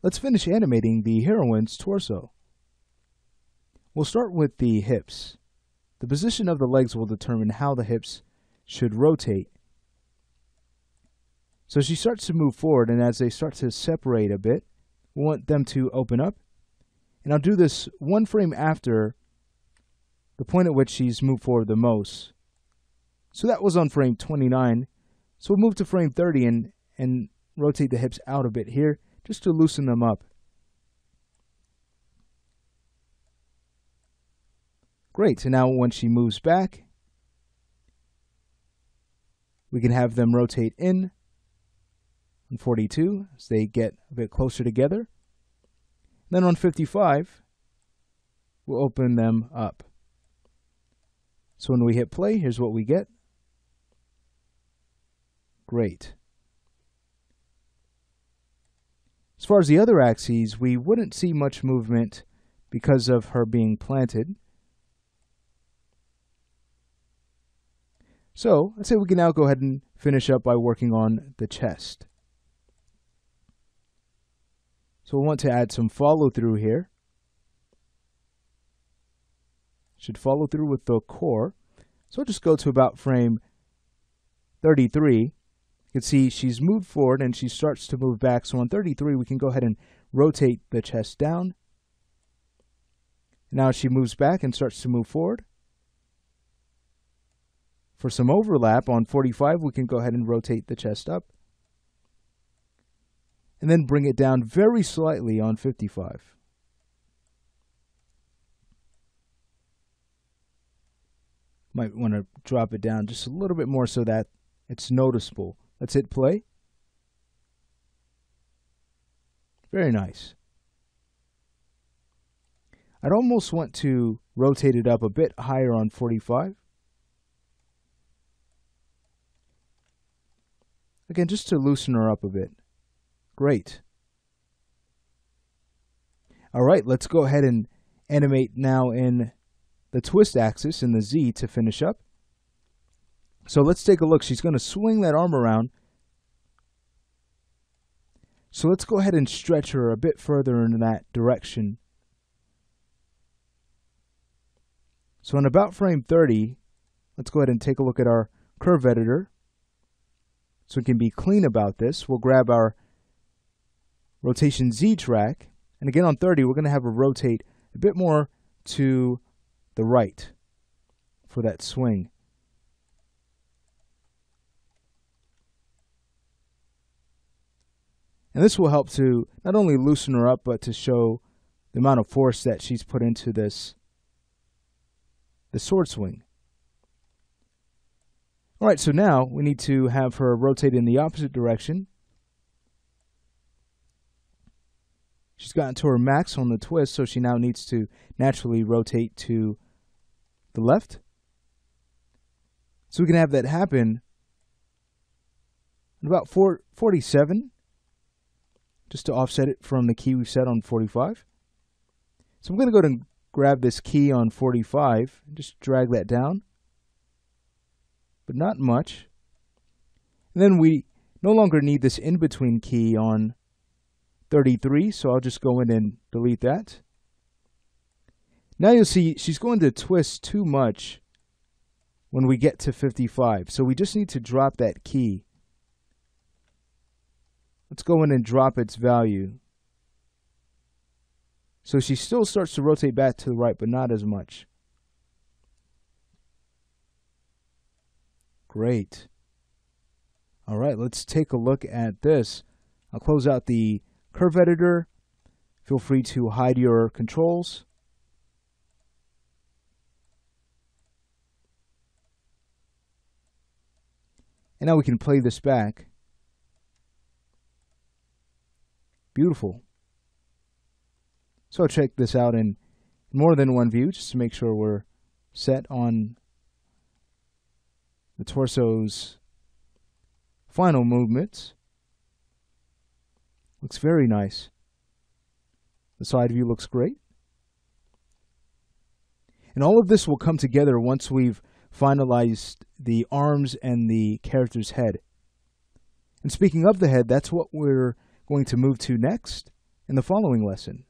let's finish animating the heroine's torso. We'll start with the hips. The position of the legs will determine how the hips should rotate. So she starts to move forward, and as they start to separate a bit, we want them to open up. And I'll do this one frame after the point at which she's moved forward the most. So that was on frame 29. So we'll move to frame 30 and rotate the hips out a bit here, just to loosen them up. Great, so now when she moves back, we can have them rotate in on 42 as they get a bit closer together. Then on 55, we'll open them up. So when we hit play, here's what we get. Great. As far as the other axes, we wouldn't see much movement because of her being planted. So I'd say we can now go ahead and finish up by working on the chest. So we'll want to add some follow through here. Should follow through with the core. So I'll just go to about frame 33. You can see she's moved forward and she starts to move back. So on 33, we can go ahead and rotate the chest down. Now she moves back and starts to move forward. For some overlap on 45, we can go ahead and rotate the chest up. And then bring it down very slightly on 55. Might want to drop it down just a little bit more so that it's noticeable. Let's hit play. Very nice. I'd almost want to rotate it up a bit higher on 45. Again, just to loosen her up a bit. Great. All right, let's go ahead and animate now in the twist axis in the Z to finish up. So let's take a look. She's going to swing that arm around. So let's go ahead and stretch her a bit further in that direction. So in about frame 30, let's go ahead and take a look at our curve editor. So we can be clean about this. We'll grab our rotation Z track. And again on 30, we're going to have her rotate a bit more to the right for that swing. And this will help to not only loosen her up, but to show the amount of force that she's put into the sword swing. All right, so now we need to have her rotate in the opposite direction. She's gotten to her max on the twist, so she now needs to naturally rotate to the left. So we can have that happen at about 47, just to offset it from the key we set on 45. So I'm going to go ahead and grab this key on 45 and just drag that down, but not much. And then we no longer need this in-between key on 33, so I'll just go in and delete that. Now you'll see she's going to twist too much when we get to 55, so we just need to drop that key. Let's go in and drop its value. So she still starts to rotate back to the right, but not as much. Great. All right, let's take a look at this. I'll close out the curve editor. Feel free to hide your controls. And now we can play this back. Beautiful. So I'll check this out in more than one view just to make sure we're set on the torso's final movements. Looks very nice. The side view looks great. And all of this will come together once we've finalized the arms and the character's head. And speaking of the head, that's what we're going to move to next. in the following lesson.